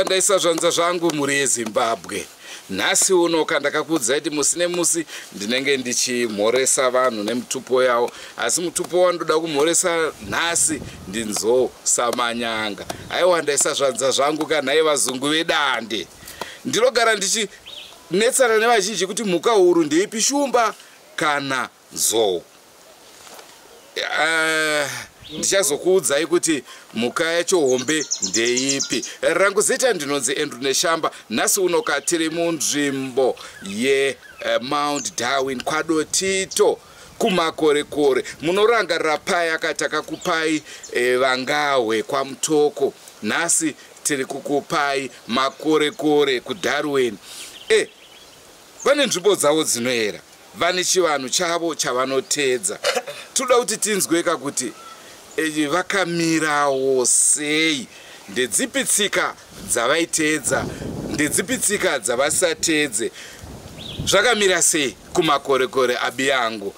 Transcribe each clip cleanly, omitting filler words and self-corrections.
Ndaisa zvanza zvangu muri Zimbabwe. Nhasi uno kandakakudza kuti musi nemusi ndinenge ndichimhoresa vanhu nemutupo yavo, asi mutupo wandoda kumhoresa nhasi ndinzosamanyanga. Aiwa, ndaisa zvanza zvangu kanhai vazungu vedande. Ndinogara ndichinetsana nevazhinji kuti mhuka huru ndeipi, shumba kana nzou. Ndichazokuudzai kuti mhuka yacho hombe ndeipi. Rangu zita ndinonzi Andrew Neshamba. Nhasi uno tiri munzvimbo yeMount Darwin kwadotito kumakorekore. Munorangarira paya katakakupai Vangawe kwaMutoko. Nhasi tiri kukupai makorekore kuDarwin. Vane nzvimbo dzavo dzinoera, vane chivanhu chavo chavanotedza. Toda kuti tinzweka kuti vakamirawo sei, ndedzipi tsika dzavaitedza, ndedzipi tsika dzavasatedze, zvakamira sei kumakorekore abi yangu.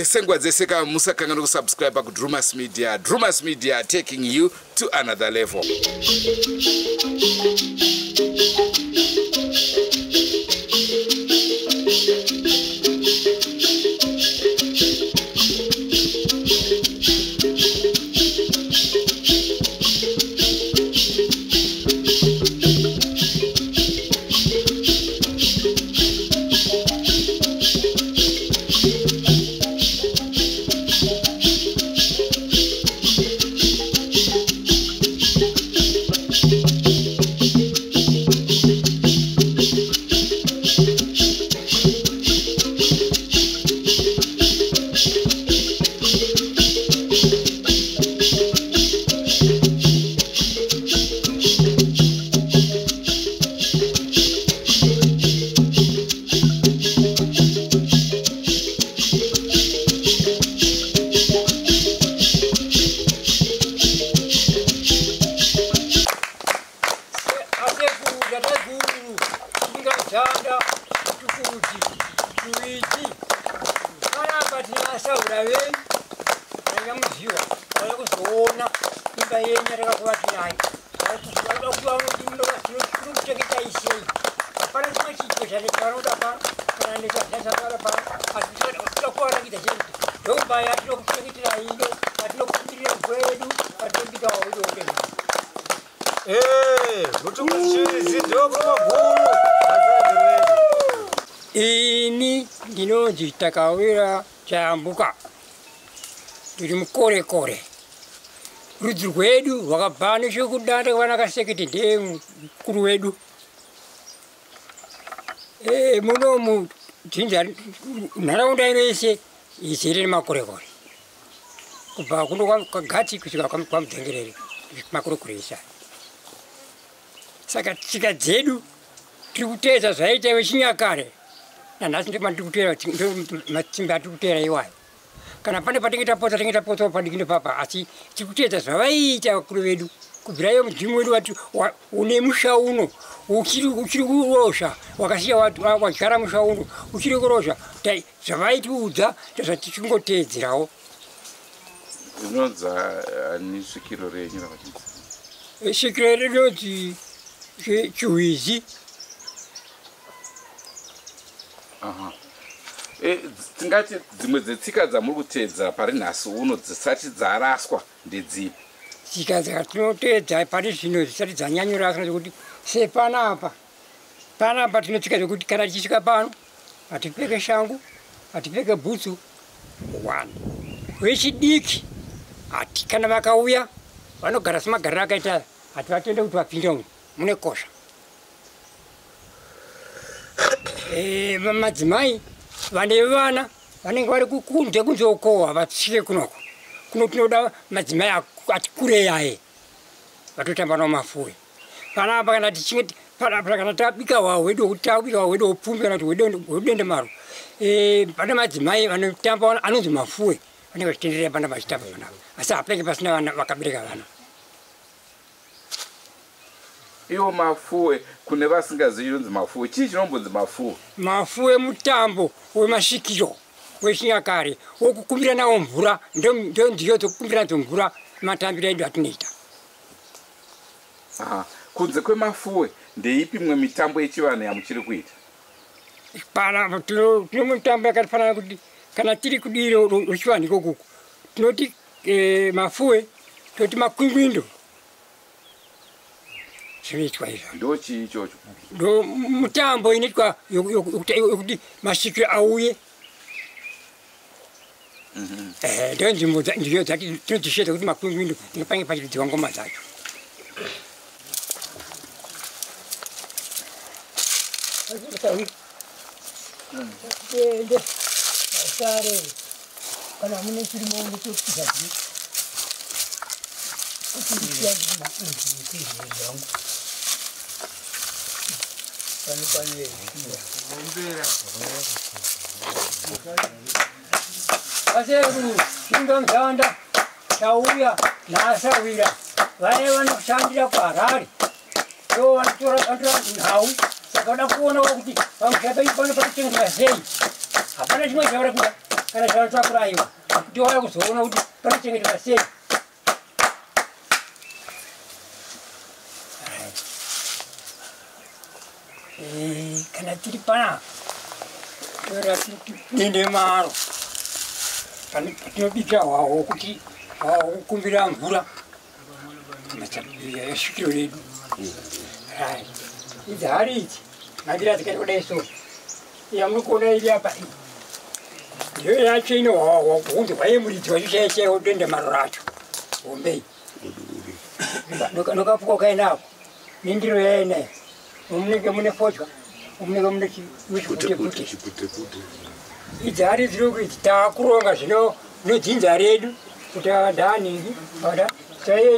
Sengwa dzese musakangana kusubscribe kuDrumas Media. Drumas Media taking you to another level. Ini ndinonzi Takawira Chambuka, tiri mukorekore. Rudzi rwedu rwakabva nechekudanda kwanakasekete ndiye mukuru wedu. Munomu nharaunda ino yese izere nemakorekore, kubva kuno kwaGatsi kusvika kwaMudhengerere makorekore esa. Saka tsika dzedu tiri kuteedza zvaita vechinyakare, nanhasi matsimba atiri kuteera iwayo. Kana pane patinge tapotsa padikinde papa, asi tiri kuteedza zvavaita vakuru vedu kubvirayo mudzimu wedu wati une musha uno uchiri kurozha, wakasiya wadyara musha uno uchiri kurozha, zvavaitiudza zvatichingotedzerawo. Unodza ani svikiro renyu rakachiti? Svikiro rinoti Chihwizi. Tingati dzimwe dzetsika dzamuri kutedza pari nhasi uno dzisati dzaraswa ndedzipi? Tsika dzatinotedza pari zvino dzisati dzanyanyuraswa zvekuti sepanapa tinotsika zvekuti kana tichisvika pano hatipfeke shangu, hatipfeke bhutsu, 1. Vechidiki kana vakauya vanogara semagariro akaita, hativatende kuti vapinde umu, mune kosha. Madzimai vane vana vanenge vari kukunze kunzokohwa vatsvike kunoko. Kuno tinoda madzimai ati kurei aye vatotamba namafuwe. Panapa kana tichinge kana tabika hwahwa hwedu hwepfumbi kana kuti hwedendemaro, pane madzimai vanotamba anonzi mafuwe vanenge vachitenderera panapa vachitamba panapa, asi hapenge pasina vana vakabereka vana. Iwo mafuwe kune vasingazivi kunzi mafuwe, chii chinombonzi mafuwe? Mafuwe mutambo wemasvikiro wechinyakare wokukumbira nawo mvura, ndiyo dzokukumbira nadzo mvura matambiro edu atinoita. Kunze kwemafuwe ndeipi mwe mitambo yechivanhu yamuchiri kuita? Pana tino mitambo yakafanana kuti kana tiri kudiro wechivanhu ikokuku tinoti mafuwe toti makwingwindo zvinoitwa izvo. Ndo chii ichocho? Ndo mutambo inoitwa yokuti masvikiro auye. Ndo nzvimbo ndiyo dzati tinodzishedza kuti makwingwindo ndingapange pachiridziwa ngoma dzacho. Kana mune chirimo mutotizaji Shinga mtanda chauya nasawira vaya vanoshandira kuHarare ndo vanotora nhau sakada kuona kuti pamushape pano pakuchengetwa sei. Hapana chimwe chavari kuda kana zvanotsvakuraiwa kuti wauya kuzoona kuti panochengetwa sei. Kana tiri panapa dendemaro patinobika hwahwa kuti kukumbira mvura yasvikiro redu. Idzi hari idzi mandira dzikaita kudai so yamuri kuona iri apa ndiyo yacho ino hwahwa hunzi hwaimuridzwa chichaichaiwo dendemaro racho hombei nokapuka ukaendapo nendiro yainayo munenge mune fodya munenge mune chiputepute. Idzi hari dzinokuti taakuronga zvinodzinza redu kuti ndaningi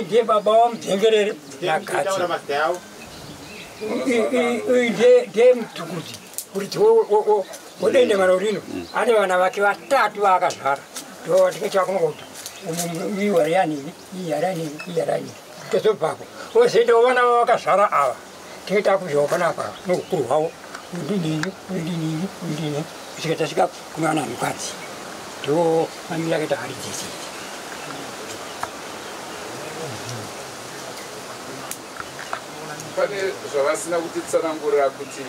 ndiye baba wamudzengerere nagadzi ndiye mutukuzi kuti wodendemaro rino ane vana vake vatatu vaakazvara ndo tinge chakunokuti uyu hari yanini iyi hari yanini iyi hari yanini tozobvako ozoendawo vana vavakazvara ava tinge takuzvawo panapa noukuru hwavo undinini kusvika tasvika kuna vana vanhukadzi ndo mamiri akaita hari dzese. Pane zvavasina kutitsanangurira kuti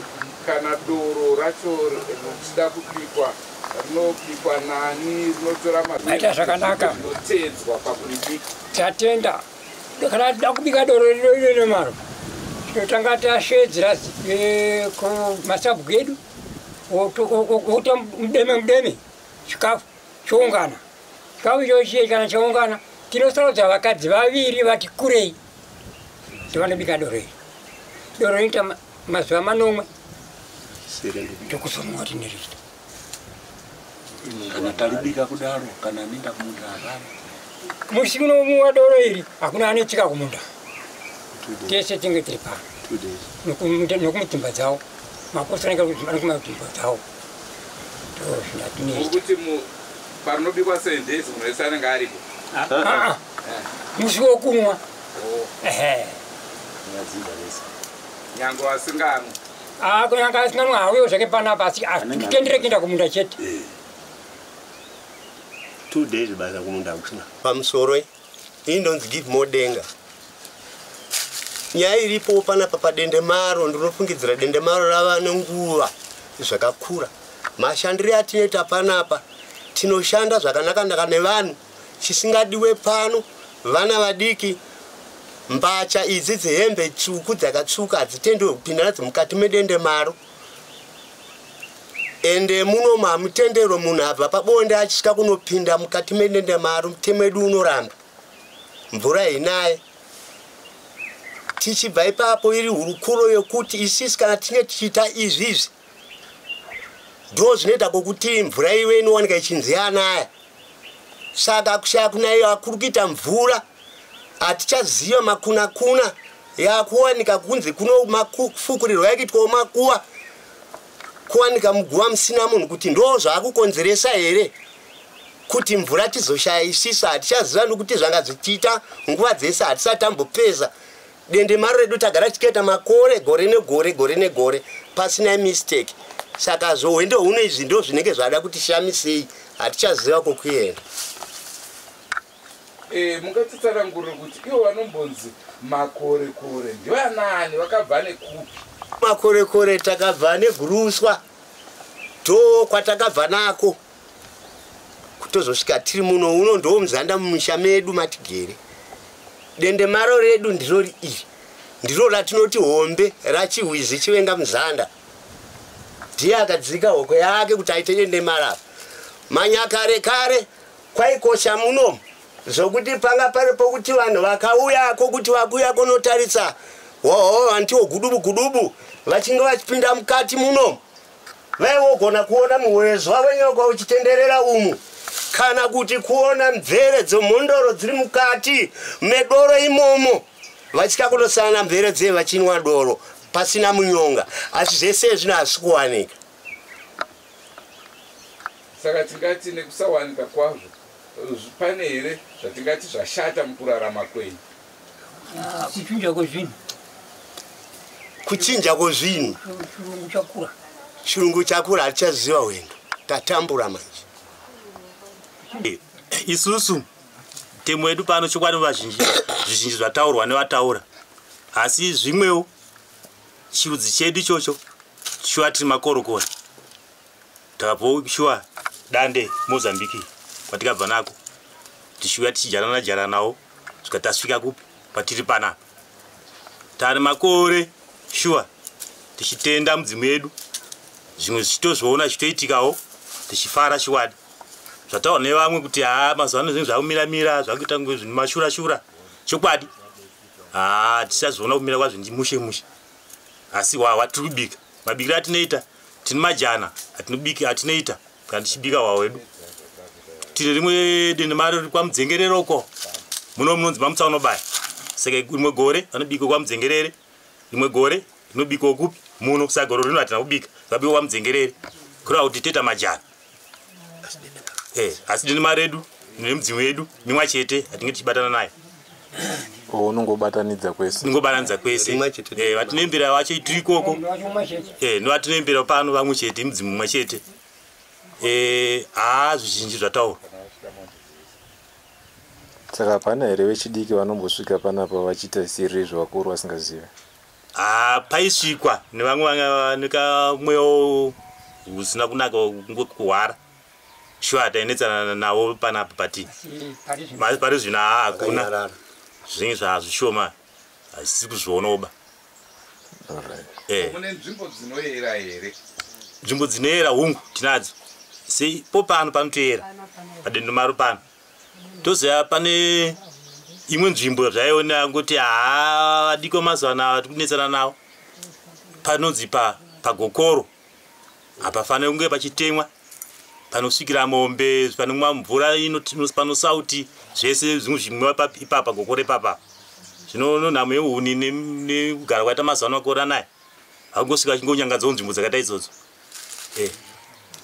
kana doro racho richida kubikwa rinobikwa nani, rinotora maita zvakanaka rinotedzwa pakuribika. Tatenda kana tida kubika doro rinomaro tinotanga tasvedzera kumasabhuku edu wota mudeme chikafu choungana. Chikafu ichochiye kana chaungana tinosarudza vakadzi vaviri vati kurei kuti vanobika doro iri. Doro rinoita mazuva manomwe ndokuzomuwa tinerita. Kana talibika kudaro kana ninda kumunda Harare musi unomuwa doro iri hakuna anetsika kumunda tese tinge tiri pano nokumutimba dzawo maposa anokumatimba dzawo kuti panobikwa sendezi munoisa anenge aripo musi wokumwa nyange vasinganwa kunyange asinganwa hauyo zvake panapa asi titendere kuenda kumunda chete 2 days basa kumunda kusina pamusoro indonzi give more denga nyaya iripo panapa padendemaro ndinofungidzira dendemaro rava nenguva zvakakura mashandiro atinoita panapa tinoshanda zvakanaka nevanhu chisingadiwe pano vana vadiki mbacha idzi dzehembe tsvuku dzakatsvuka hadzitendwe kupinda nadzo mukati medendemaro ende muno mamutendero munhu abva pabonde achisvika kunopinda mukati medendemaro mutemo wedu unoramba mvura inaye tichibva ipapo iri hurukuro yokuti isisi kana tinge tichiita izvizvi ndo zvinoita kokuti mvura iwe inowanika ichinzi yanaya. Saka kushaya kunaiyo akuri kuita mvura hatichaziva makuna yakuwanika kunze kuno mafukurirwa yakuitwawo makuwa kuwanika muguva musina munhu kuti ndo zvaakukonzeresa here kuti mvura tizoshaya isisi. Hatichaziva nokuti zvanga zvichiita nguva dzese hatisatambopeza. Dendemaro redu tagara tichikaita makore gore negore pasina mistake. Saka zvohwendo huno izvi ndo zvinenge zvada kuti shamisei. Hatichaziva kokuenda. Mungatitsanangurire kuti iwo vanombonzi makore ndivanani vakabva nekupi? Makore takabva neguruswa ndo kwatakabva nako kutozosvika tiri muno uno ndo muzanda mumisha medu matigere. Dendemaro redu ndiro iri ndiro ratinoti hombe rachihwizi chivenga muzanda. Ndiye akadzika hoko yake kuti aite dendemaro. Manyakare kwaikosha muno zvokuti panga paripo kuti vanhu vakauyako kuti vakuya kunotarisa vantiwo gudubu vachinge vachipinda mukati muno vaivogona kuona muhwezwa wenyoka uchitenderera umu kana kuti kuona mvere dzemhondoro dziri mukati medoro imomo vachika kunosana mvere dzevo vachinwa doro pasina munyonga. Asi zvese zvino hazvisi kuwanika. Saka tingati nekusawanika kwazvo pane here zvatingati zvashata mukurarama kwenyu? Kuchinja kwezvinhu chirungu chakura hatichaziva wendo tatambura manje. Isusu temu yedu pano chokwadi zvizhinji zvataurwa nevataura, asi zvimwewo chirudzi chedu ichocho shuwa tiri makorokora. Takabva dande Mozambique kwatikabva nako tishuya tichijarana nawo svika tasvika kupi patiri panapa. Tari makore shuwa tichitenda mudzimu yedu, zvimwe zvichitozvoona zvichitoitikawo tichifara shuwadi. Zvataura nevamwe kuti mazuva ano zvinhu zvakumiramira zvakuita kunge zvinhu mashura chokwadi tisazoona kumira kwazvo mushe asi wawa tiri kubika. Mabikiro atinoita tine majana atinoita kana tichibika wawa wedu. Tine rimwe dendemaro riri kwamudzengereroko muno munonzi mamutsaunobaya. Saka rimwe gore vanobika kwamudzengerere, rimwe gore rinobikwa kupi muno. Saka gore rino hatina kubika zvabikwa kwamudzengerere kureva kuti toita majana. Asi dendemaro redu nemudzimu yedu mimwe chete hatinge tichibatana nayo. Unongobatanidza kwese vatinembera vacho tiri ikoko novatinembera pano vamwe chete mudzimu mumwe chete. Zvizhinji zvataura. Saka pana here vechidiki vanombosvika panapa vachiita siri zvavakuru vasingazivi? Paisvikwa nevamwe nekamwewo husina kunaka kuhwara shuwa tainetsana navo panapa pati pari zvino hakuna zvinhu zvazvishoma hazisi kuzvionoba. Mune nzvimbo dzinoyera here? Nzvimbo dzinoyera hungu tinadzo. Po pano panotoyera padendemaro pano toziva pane imwe nzvimbo zvaiona ngoti adiko mazuva ano ati kunetsana nawo panonzi pagokoro hapafaniri kunge pachitemwa panosvikira mombe panomwa mvura panosauti zvese zvimwe zvimwiwa ipapa gokoro ipapa. Zvino nhamo yehuni nekugara kwaita mazuva ano makore anaya hakungosvika achingonyangadzawo nzvimbo dzakaita idzodzo.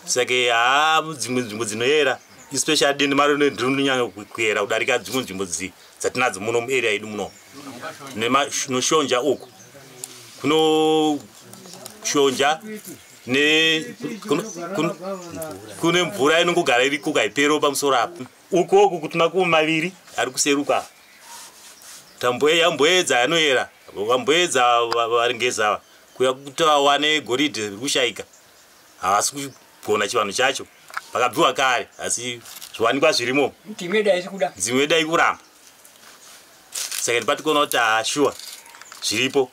Saka dzimwe nzvimbo dzinoyera especially dendemaro rinonyanya kuyera kudarika dzimwe nzvimbo dzatinadzo muno muarea yedu muno. Noshonja uku kunoshonja kune mvura inongogara iri kukaipero pamusoro apa. Uku kuti makumi maviri ari kuseruka tamboedza anoyera vamboedza varingeza kuya kuti vawane goridhe riri kushayika havasi kugona chivanhu chacho pakabviwa kare asi zviwanikwa zvirimo nzimwe yedu aikuramba. Saka ndipatikuona kuti shuwa zviripo.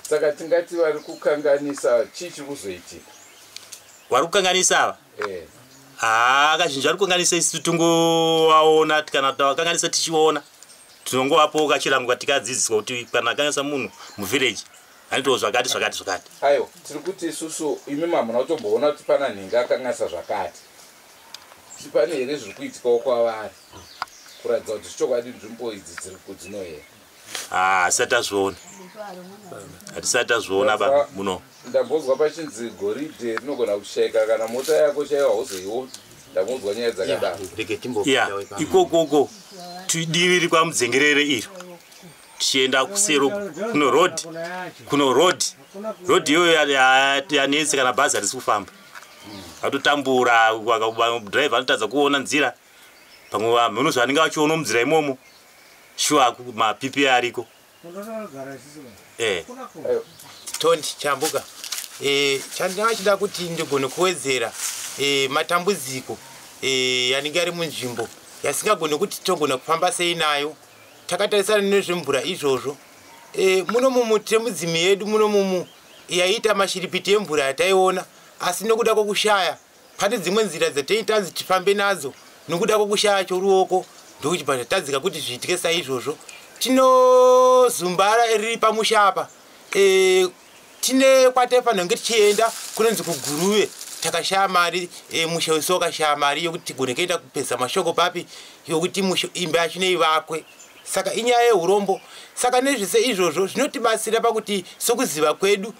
Saka tingati vari kukanganisa chii chiri kuzoitika? Vari kukanganisa ava kazhinji vari kukanganisa isu tingovaona kana tavakanganisa tichivaona tinongovapoka chirango katikadzidziswa kuti kana akanyasa munhu muvillage anoitawo zvakati zvakati zvakati. Aiwa, tiri kuti isusu imi mamuna kutomboona kuti pana nhinga akanyasa zvakati. Pane here zviri kuitikawo kwavari kuratidza kuti zvichokwadi nzvimbo idzi dziri kudzinoyera. Hatisati tazviona baba muno. Ndambonzwa pachinzi goridhe rinogona kusheka kana mota yako chaiwa hauzoioni. Ndambonzwa nyaya dzakadaro. Ikokoko divi riri kwamudzengerere iro tichienda kusero kuno road iyoyo yanetsi kana bhazi harisi kufamba atotambura driver anotadza kuona nzira pamwe munhu anenge achiona munzira imomo shuwa mapipi ariko tondi chambuka chandingachida kuti ndigone kuwedzera matambudziko yanenge ari munzvimbo yasingagone kuti togona kufamba sei nayo takatarisana nezvemvura izvozvo muno mumuti mudzimi yedu muno mumu yaita mashiripiti emvura yataiona asi nokuda kwokushaya pane dzimwe nzira dzataitanzi tifambe nadzo nokuda kwokushaya choruoko ndokuchibva tatadzika kuti zviitike saizvozvo tinozumbara riri pamushapa tine kwataifanira kunge tichienda kunonzi kuguruve takashaya mari mushausi wakashaya mari yokuti tigone kuenda kupedza mashoko papi yokuti imba yacho neivakwe saka inyaya yeurombo saka nezvise izvozvo zvinotibatsira pakuti sokuziva kwedu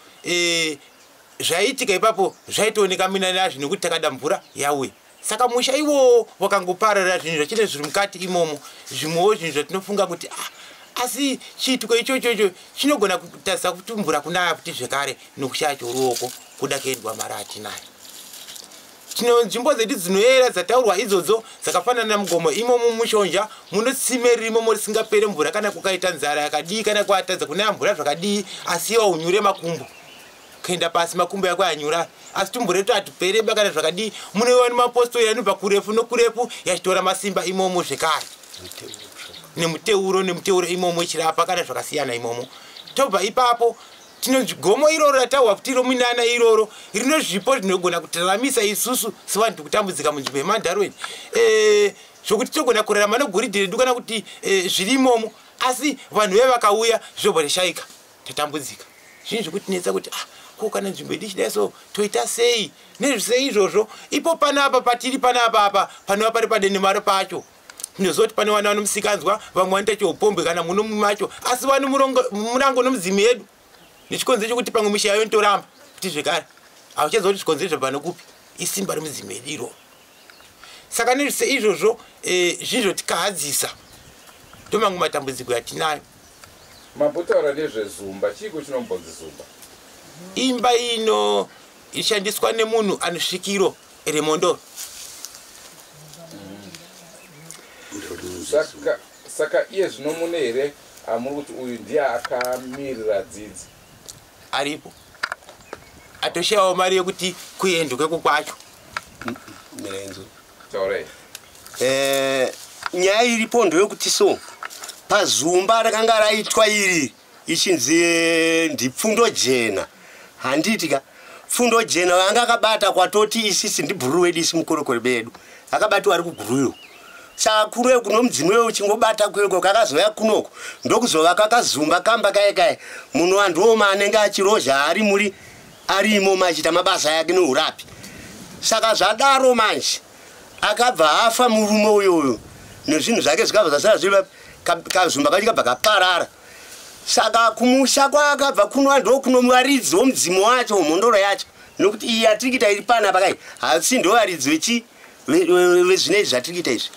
zvaitika ipapo zvaitooneka mina nazvo nekuti takada mvura yauya saka musha iwowo wakangoparara zvinhu zvachine zviri mukati imomo zvimwewo zvinhu zvatinofunga kuti asi chiitiko ichocho chinogona kutarisa kuti mvura kunaya kuti zvekare nokushaya choruoko kuda kuendwa mari atinayo. Tino nzvimbo dzedu dzinoyera dzataurwa idzodzo dzakafanana namugomo imomo mushonja muno tsime ririmo risingapere mvura kana kukaita nzara yakadii kana kwatadza kunaya mvura zvakadii asi iwa unyure makumbo kuenda pasi makumbo yako anyura asi tumbure tu atupere bakana zvakadii munoiwa nemapostori anobva kurefu nokurefu yachitora masimba imomo zvekare nemuteuro imomo ichirapa kana zvakasiyana imomo tobva ipapo gomo iroro rataurwa kuti rominana iroro rino zvipo zvinogona kutiraramisa isusu sevanhu kutambudzika munzvimbo yemandarweni zvokuti togona kurarama negoridhe redu kana kuti zviri imomo asi vanhu vevakauya zvobva zvashayika tatambudzika zvinhu zvokutinetsa kuti ko kana nzvimbo yedu ichidai so toita sei nezvisei izvozvo ipo panapa patiri panapa apa panova pari padende maro pacho ndozoti pane vana vanomusikanzwa vamwe vanoita choupombwe kana muno macho asi vano murango nomudzimi yedu nechikonzero chokuti pamwe misha yayo ntoramba kuti zvekare hauchazoti chikonzero zvabva nokupi isimba remudzimi yedu iro saka nezvise izvozvo zvinhu zvotikahadzisa ndomamwe matambudziko yatinayo. Mambotaura nezvezumba chiko chinombonzi zumba imba ino ishandiswa nemunhu anosvikiro remondoro saka iye zvino mune here amuri kuti uyu ndiye akamirira dzidzi aripo atoshayawo mari yokuti kuendwe kwacho mirenzo taurei nyaya iripo ndoyokuti so pazumba rakanga raitwa iri ichinzi ndipfundo jena handitika pfundo jena vanga akabata kwatoti isisi ndibhuru wedu isi mukorokore bedu akabatwa ari kuguruyo saka kuno kuno mudzimu wewe uchingobata kweko kakazoya kunoko ndokuzova kakazumba kamba kaekae munhu andoma anenge achirozha ari muri arimo machita mabasa yake neurapi saka zvadaro manje akabva afa murume uyoyo nezvinhu zvake zvikabva zvasara zviri kazumba kacho kabva kaparara saka kumusha kwakabva kuno ndo kuno muvaridzi womudzimu wacho mhondoro yacho nokuti iyi yatirikuita iri pana pakai hasi ndo varidzi vezvinezvi zvatirikuita izvi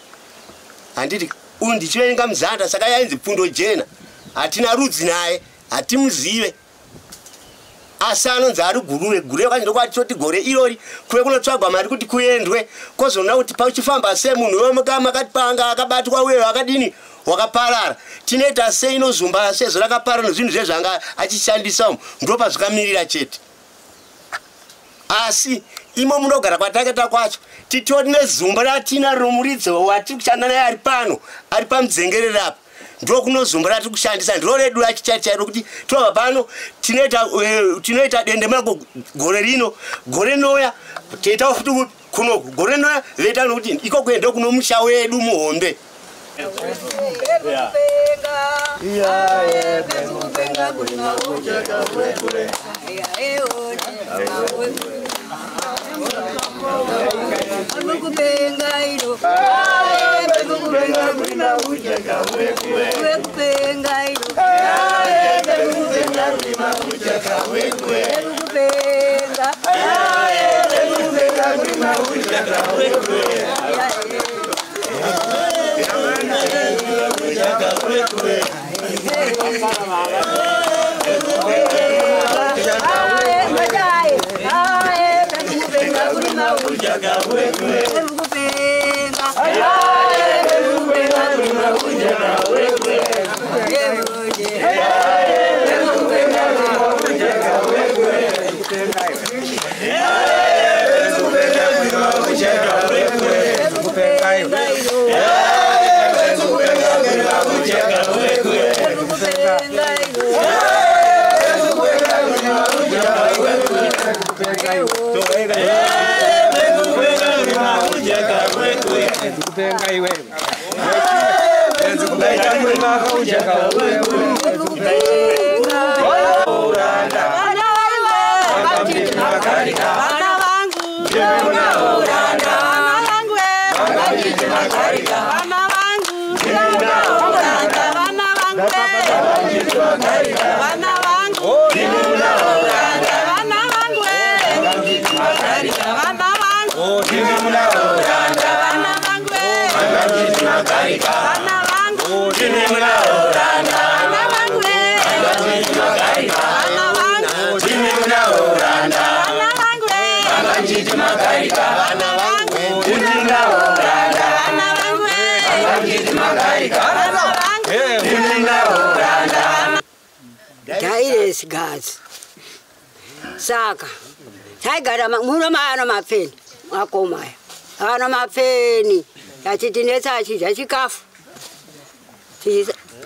handiti uyu ndichivenga muzanda saka yainzi pfundo jena hatina rudzi naye hatimuzive asi anonzi ari guruve kwacho ndokwatoti gore irori kuve kunotsvagwa mari kuti kuendwe kozona kuti pauchifamba semunhu wemukama akati panga akabatwa uyeyo akadini wakaparara tinoita sei inozumba sezvo rakaparara nezvinhu zvezvanga achishandisa ndopa zvikamirira chete asi imo munogara kwataketa kwacho titori nezumba ratina romuridzi watiri kushanda naye ari pano ari pamudzengerero apa ndokunozumba ratiri kushandisa ndiro redu rachichachairo kuti tobva pano tinoita dende mako gore rino gore noya toitawo futi kunoku gore noya veita nokuti iko kuenda kuno musha wedu muhombe Dairis gas. Saka. Taigara muno maana mapeni. Akomaya. Ana mapeni. Yachitinetsa chikafu.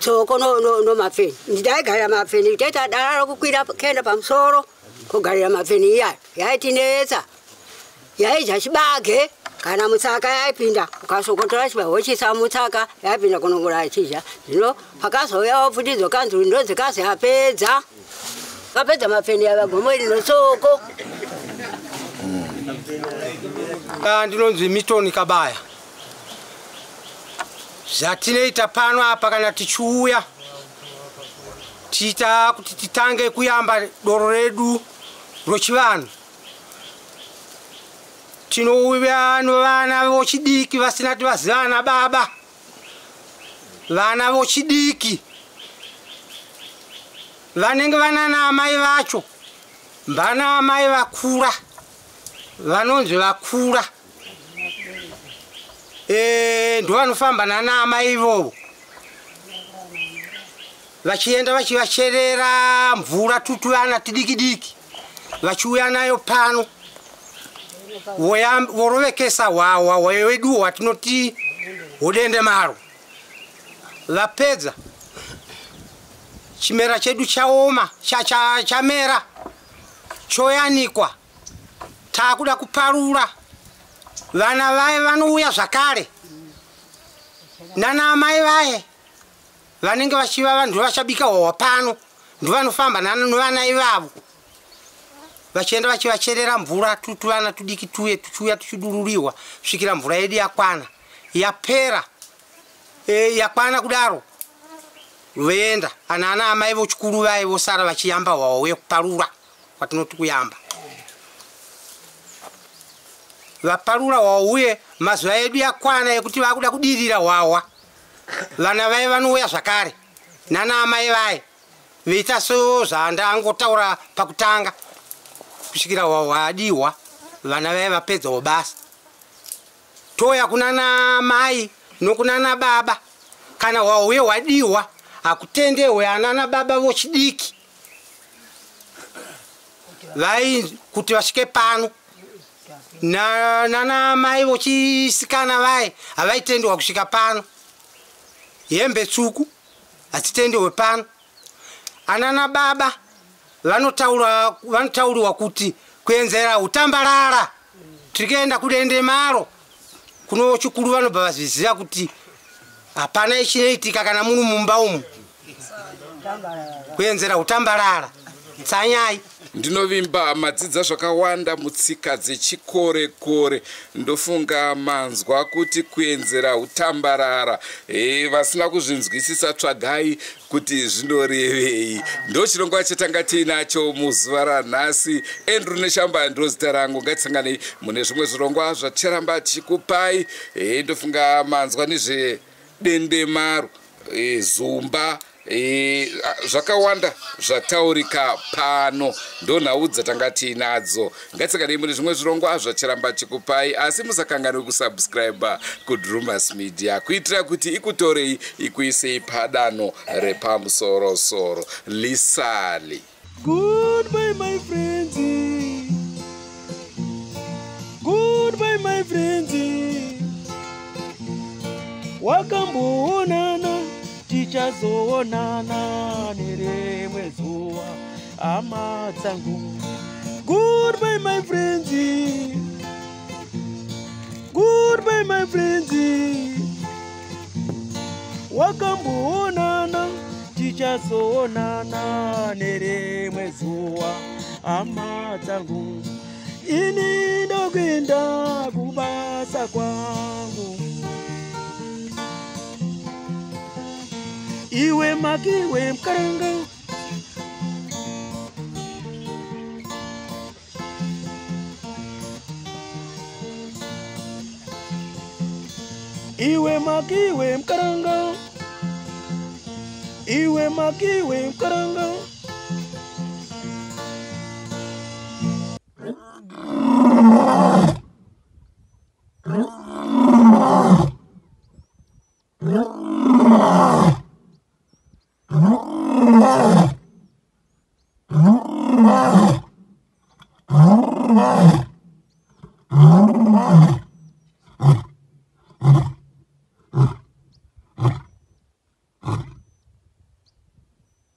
Soko no mapeni. Ndaigara mapeni teta dara kukwira kenda pamsoro. Kugarira mapeni ya. Yachitinetsa. Yaija chibage. Kana mutsaka yaipinda ukasokotora chibaho chisamutsaka yaipinda kunongora chija zvino pakazoya pfutidzo kanzu ndonzi kazi apedza kapedza mapeni yavagomori nosoko ndinonzi Milton Kabaya zvatinoita pano apa kana tichiuya tiita kuti titange kuyamba doro redu rochivanhu tinouya novana vochidiki vasinati vazivana baba vana vochidiki vanenge vana naamai vacho vana amai vakura vanonzi vakura ndovanofamba nanaamai ivovo vachienda vachivacherera mvura tutuvana tidiki vachiuya nayo pano vorovekesa wawa wedu watinoti udende maro vapedza chimera chedu chaoma chamera choyanikwa takuda kuparura vana vaye vanouya zvakare nanaamai vaye vanenge vachiva vanhu vachabika wawa pano ndivanofamba novana ivavo vachienda vachivacherera mvura tutuvana tudiki tuye tuchiuya tuchidururiwa svikira mvura yedu yakwana yapera yakwana kudaro voenda ana amai vochikuru vaye vosara vachiyamba wawa wekuparura kwatinoti kuyamba vaparura wawa uye mazuva edu yakwana ekuti vakuda kudirira wawa vana vaye vanouya zvakare nana amai vaye veita sezvandangotaura pakutanga kusvikira wawa adiwa vana vaye vapedzawo basa toya kunana mai nokunana baba kana wawa uye wadiwa akutendewe anana baba vochidiki vai kuti vasvike pano nana mai vochisikana vaye havaitendewa kusvika pano hembe tsvuku hadzitendewe pano anana baba vanotauriwa kuti kuenzera utambarara tiri kuenda kudende maro kuno chikuru vanobva vazviziva kuti Hapana ichinoitika kana muri mumba umu. Kuenzera utambarara. Tsanyai. Ndinovimba madzidza zvakawanda mutsika dzechikore kore ndofunga manzwa kuti kuenzera utambarara vasina kuzvinzwisisa tsvagai kuti zvinorevei ndochirongwa chatanga tiinacho muzuva ranhasi. Andrew Neshamba ndiro zita rangu. Ngatitsanganei mune zvimwe zvirongwa zvaticharamba tichikupai. Ndofunga manzwa nezvedendemaro zumba zvakawanda zvataurika pano ndonhau dzatanga tiinadzo. Ngatitsanganei mune zvimwe zvirongwa zvachiramba chikupai asi musakanganwe kusubscribe kuDrumas Media kuitira kuti ikutorei ikuisei padanho repamusoro-soro. Lisali. Goodbye my friends. Goodbye my friends. Wakamboonana tichazoonana nerimwe zuva hama dzangu. Goodbye my friends. Goodbye my friends. Wakamboonana tichazoonana nerimwe zuva hama dzangu. Ini ndokwenda kubasa kwangu. Iwe makiwe mkaranga. Iwe makiwe mkaranga. Iwe makiwe mkaranga.